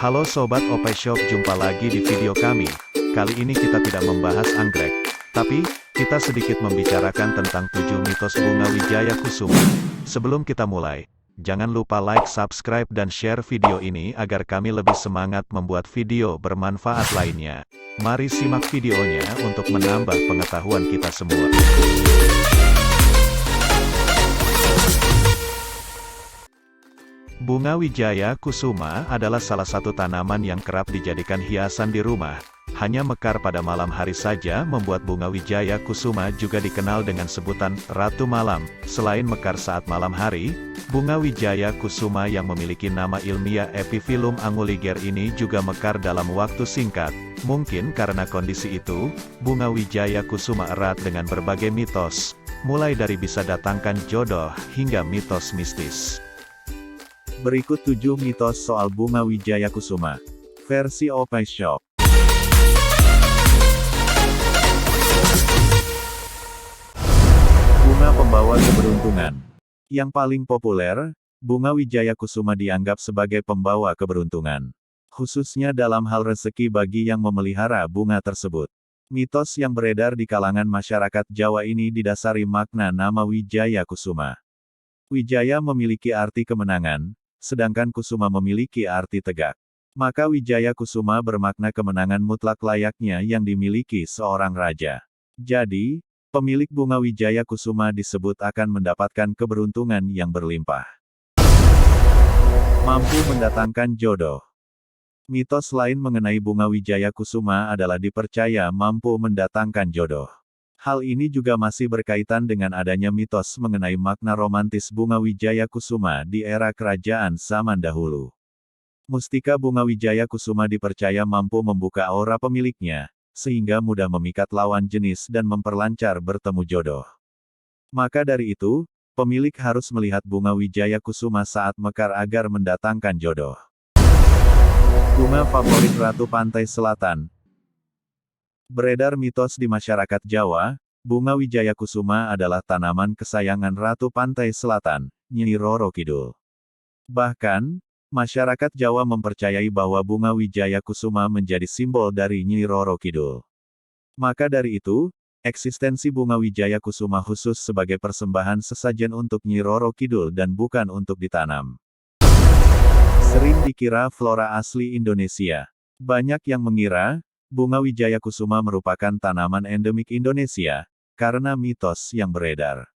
Halo Sobat Opai Shop, jumpa lagi di video kami. Kali ini kita tidak membahas anggrek, tapi kita sedikit membicarakan tentang 7 mitos bunga wijaya kusuma. Sebelum kita mulai, jangan lupa like, subscribe, dan share video ini agar kami lebih semangat membuat video bermanfaat lainnya. Mari simak videonya untuk menambah pengetahuan kita semua. Bunga wijaya kusuma adalah salah satu tanaman yang kerap dijadikan hiasan di rumah. Hanya mekar pada malam hari saja membuat bunga wijaya kusuma juga dikenal dengan sebutan Ratu Malam. Selain mekar saat malam hari, bunga wijaya kusuma yang memiliki nama ilmiah Epiphyllum anguliger ini juga mekar dalam waktu singkat. Mungkin karena kondisi itu, bunga wijaya kusuma erat dengan berbagai mitos, mulai dari bisa datangkan jodoh hingga mitos mistis. Berikut 7 mitos soal bunga wijaya kusuma, versi Opai Shop. Bunga pembawa keberuntungan. Yang paling populer, bunga wijaya kusuma dianggap sebagai pembawa keberuntungan, khususnya dalam hal rezeki bagi yang memelihara bunga tersebut. Mitos yang beredar di kalangan masyarakat Jawa ini didasari makna nama wijaya kusuma. Wijaya memiliki arti kemenangan, sedangkan kusuma memiliki arti tegak. Maka wijaya kusuma bermakna kemenangan mutlak layaknya yang dimiliki seorang raja. Jadi, pemilik bunga wijaya kusuma disebut akan mendapatkan keberuntungan yang berlimpah. Mampu mendatangkan jodoh. Mitos lain mengenai bunga wijaya kusuma adalah dipercaya mampu mendatangkan jodoh. Hal ini juga masih berkaitan dengan adanya mitos mengenai makna romantis bunga wijaya kusuma di era kerajaan zaman dahulu. Mustika bunga wijaya kusuma dipercaya mampu membuka aura pemiliknya, sehingga mudah memikat lawan jenis dan memperlancar bertemu jodoh. Maka dari itu, pemilik harus melihat bunga wijaya kusuma saat mekar agar mendatangkan jodoh. Bunga favorit Ratu Pantai Selatan. Beredar mitos di masyarakat Jawa, bunga wijaya kusuma adalah tanaman kesayangan Ratu Pantai Selatan, Nyi Roro Kidul. Bahkan, masyarakat Jawa mempercayai bahwa bunga wijaya kusuma menjadi simbol dari Nyi Roro Kidul. Maka dari itu, eksistensi bunga wijaya kusuma khusus sebagai persembahan sesajen untuk Nyi Roro Kidul dan bukan untuk ditanam. Sering dikira flora asli Indonesia. Banyak yang mengira, bunga wijaya kusuma merupakan tanaman endemik Indonesia, karena mitos yang beredar.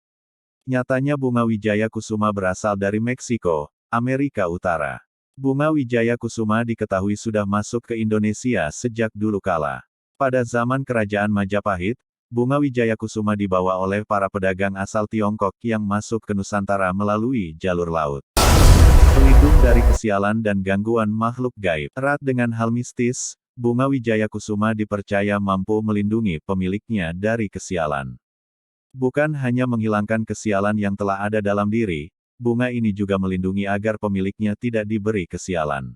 Nyatanya bunga wijaya kusuma berasal dari Meksiko, Amerika Utara. Bunga wijaya kusuma diketahui sudah masuk ke Indonesia sejak dulu kala. Pada zaman Kerajaan Majapahit, bunga wijaya kusuma dibawa oleh para pedagang asal Tiongkok yang masuk ke Nusantara melalui jalur laut. Pelindung dari kesialan dan gangguan makhluk gaib. Erat dengan hal mistis, bunga wijaya kusuma dipercaya mampu melindungi pemiliknya dari kesialan. Bukan hanya menghilangkan kesialan yang telah ada dalam diri, bunga ini juga melindungi agar pemiliknya tidak diberi kesialan.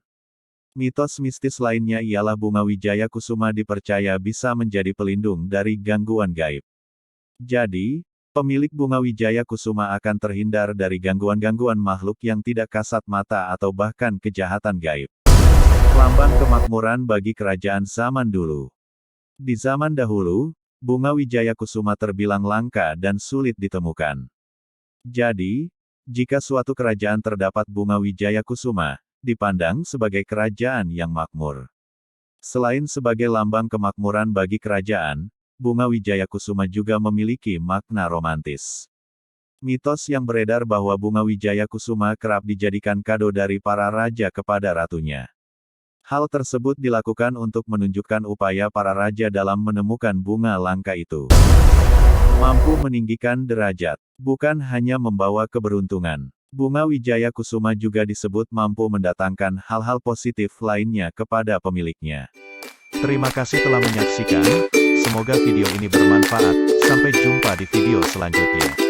Mitos mistis lainnya ialah bunga wijaya kusuma dipercaya bisa menjadi pelindung dari gangguan gaib. Jadi, pemilik bunga wijaya kusuma akan terhindar dari gangguan-gangguan makhluk yang tidak kasat mata atau bahkan kejahatan gaib. Lambang kemakmuran bagi kerajaan zaman dulu. Di zaman dahulu, bunga wijaya kusuma terbilang langka dan sulit ditemukan. Jadi, jika suatu kerajaan terdapat bunga wijaya kusuma, dipandang sebagai kerajaan yang makmur. Selain sebagai lambang kemakmuran bagi kerajaan, bunga wijaya kusuma juga memiliki makna romantis. Mitos yang beredar bahwa bunga wijaya kusuma kerap dijadikan kado dari para raja kepada ratunya. Hal tersebut dilakukan untuk menunjukkan upaya para raja dalam menemukan bunga langka itu. Mampu meninggikan derajat, bukan hanya membawa keberuntungan. Bunga wijaya kusuma juga disebut mampu mendatangkan hal-hal positif lainnya kepada pemiliknya. Terima kasih telah menyaksikan, semoga video ini bermanfaat. Sampai jumpa di video selanjutnya.